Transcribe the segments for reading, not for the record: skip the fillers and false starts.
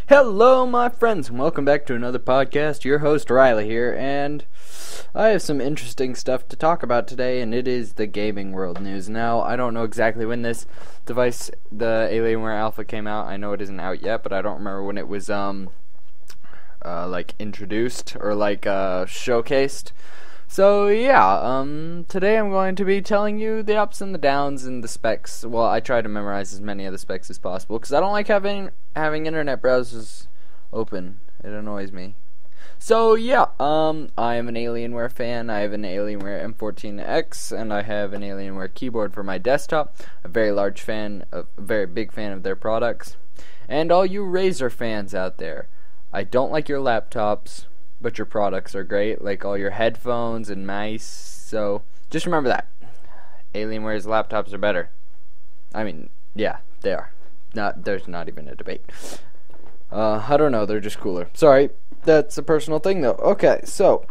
Hello, my friends, and welcome back to another podcast. Your host, Riley, here, and I have some interesting stuff to talk about today, and it is the gaming world news. Now, I don't know exactly when this device, the Alienware Alpha, came out. I know it isn't out yet, but I don't remember when it was, introduced or, showcased. So, yeah, today I'm going to be telling you the ups and the downs and the specs. Well, I try to memorize as many of the specs as possible, because I don't like having internet browsers open. It annoys me. So, yeah, I am an Alienware fan. I have an Alienware M14X, and I have an Alienware keyboard for my desktop. A very big fan of their products. And all you Razer fans out there, I don't like your laptops, but your products are great, like all your headphones and mice. So just remember that Alienware's laptops are better. I mean, yeah, they are. There's not even a debate. I don't know, they're just cooler. Sorry, that's a personal thing though. Okay, so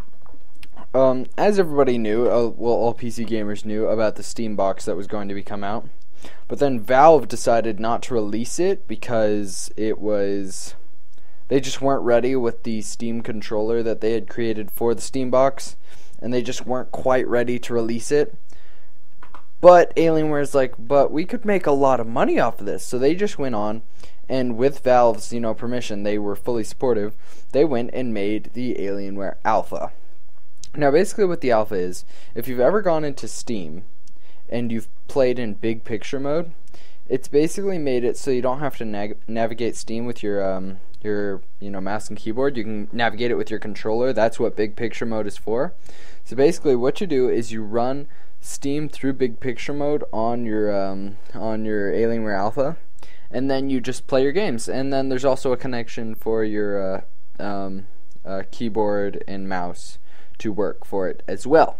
as everybody knew, all PC gamers knew about the Steam box that was going to come out, but then Valve decided not to release it because they just weren't ready with the Steam controller that they had created for the Steam box, and they just weren't quite ready to release it. But Alienware's like, but we could make a lot of money off of this. So they just went on, and with Valve's, permission, they were fully supportive. They went and made the Alienware Alpha. Now, basically what the Alpha is, if you've ever gone into Steam and you've played in big picture mode, it's basically made it so you don't have to navigate Steam with your mouse and keyboard. You can navigate it with your controller. That's what big picture mode is for. So basically what you do is you run Steam through big picture mode on your Alienware Alpha, and then you just play your games. And then there's also a connection for your keyboard and mouse to work for it as well.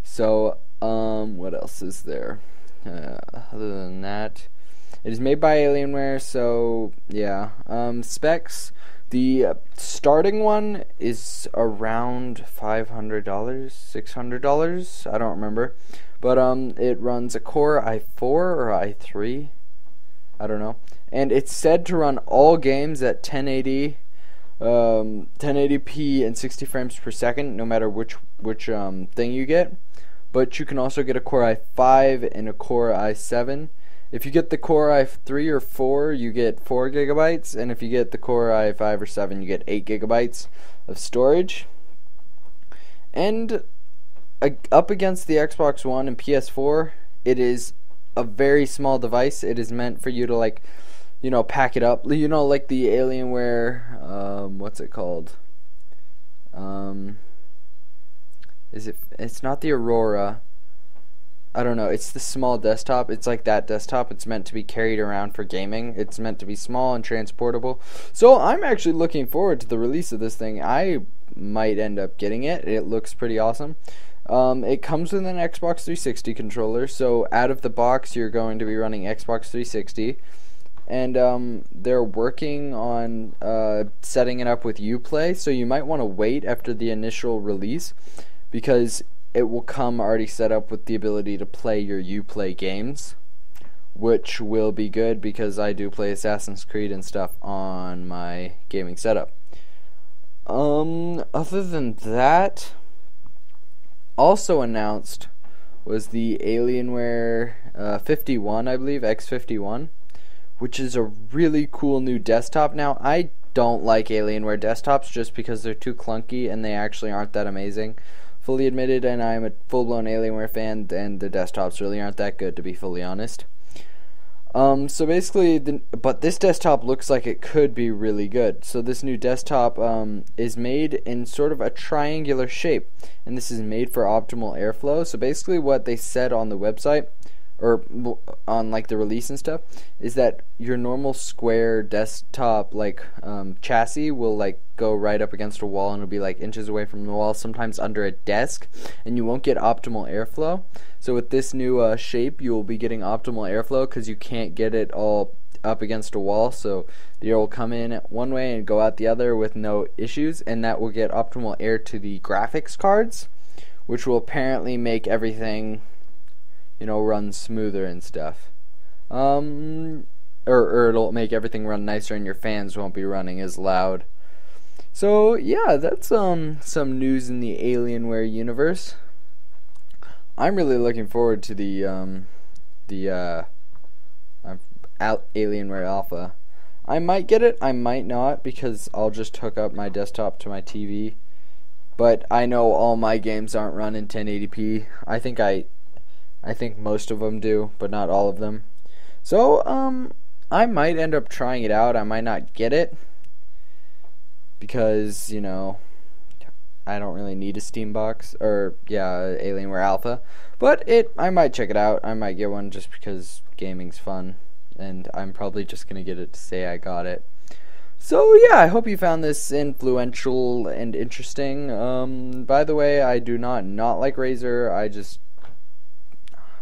So what else is there other than that? It is made by Alienware, so yeah. Specs, the starting one is around $500, $600, I don't remember. But it runs a Core i4 or i3, I don't know. And it's said to run all games at 1080, 1080p and 60 frames per second, no matter which thing you get. But you can also get a Core i5 and a Core i7. If you get the Core i3 or 4, you get 4 gigabytes, and if you get the Core i5 or 7, you get 8 gigabytes of storage. And up against the Xbox One and PS4, it is a very small device. It is meant for you to pack it up. Like the Alienware, what's it called? It's not the Aurora. I don't know, it's the small desktop. It's like that desktop. It's meant to be carried around for gaming. It's meant to be small and transportable. So I'm actually looking forward to the release of this thing. I might end up getting it. It looks pretty awesome. It comes with an Xbox 360 controller, so out of the box you're going to be running Xbox 360. And they're working on setting it up with Uplay, so you might want to wait after the initial release, because it will come already set up with the ability to play your Uplay games, which will be good because I do play Assassin's Creed and stuff on my gaming setup. Other than that, also announced was the Alienware 51, I believe, X51, which is a really cool new desktop. Now, I don't like Alienware desktops just because they're too clunky and they actually aren't that amazing. Fully admitted, and I'm a full-blown Alienware fan, and the desktops really aren't that good, to be fully honest. So basically, but this desktop looks like it could be really good. So this new desktop is made in sort of a triangular shape, and this is made for optimal airflow. So basically what they said on the website, or on the release and stuff, is that your normal square desktop chassis will go right up against a wall, and it'll be inches away from the wall, sometimes under a desk, and you won't get optimal airflow. So with this new shape, you will be getting optimal airflow because you can't get it all up against a wall. So the air will come in one way and go out the other with no issues, and that will get optimal air to the graphics cards, which will apparently make everything run smoother and stuff. or it'll make everything run nicer, and your fans won't be running as loud. So yeah, that's some news in the Alienware universe. I'm really looking forward to the Alienware Alpha. I might get it, I might not, because I'll just hook up my desktop to my TV. But I know all my games aren't run in 1080p. I think most of them do, but not all of them. So I might end up trying it out. I might not get it because, you know, I don't really need a Steam box, or yeah, Alienware Alpha. But I might check it out. I might get one just because gaming's fun, and I'm probably just gonna get it to say I got it. So yeah, I hope you found this influential and interesting. By the way, I do not like Razer. I just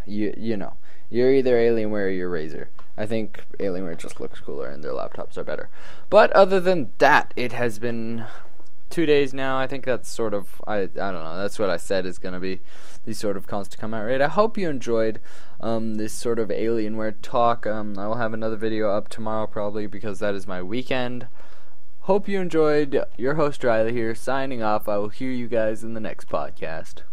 you know, you're either Alienware or you're Razer. I think Alienware just looks cooler and their laptops are better. But other than that, it has been 2 days now. I think that's sort of, I don't know, that's what I said is going to be these sort of cons to come out, right? I hope you enjoyed this sort of Alienware talk. I will have another video up tomorrow probably because that is my weekend. Hope you enjoyed. Your host Riley here, signing off. I will hear you guys in the next podcast.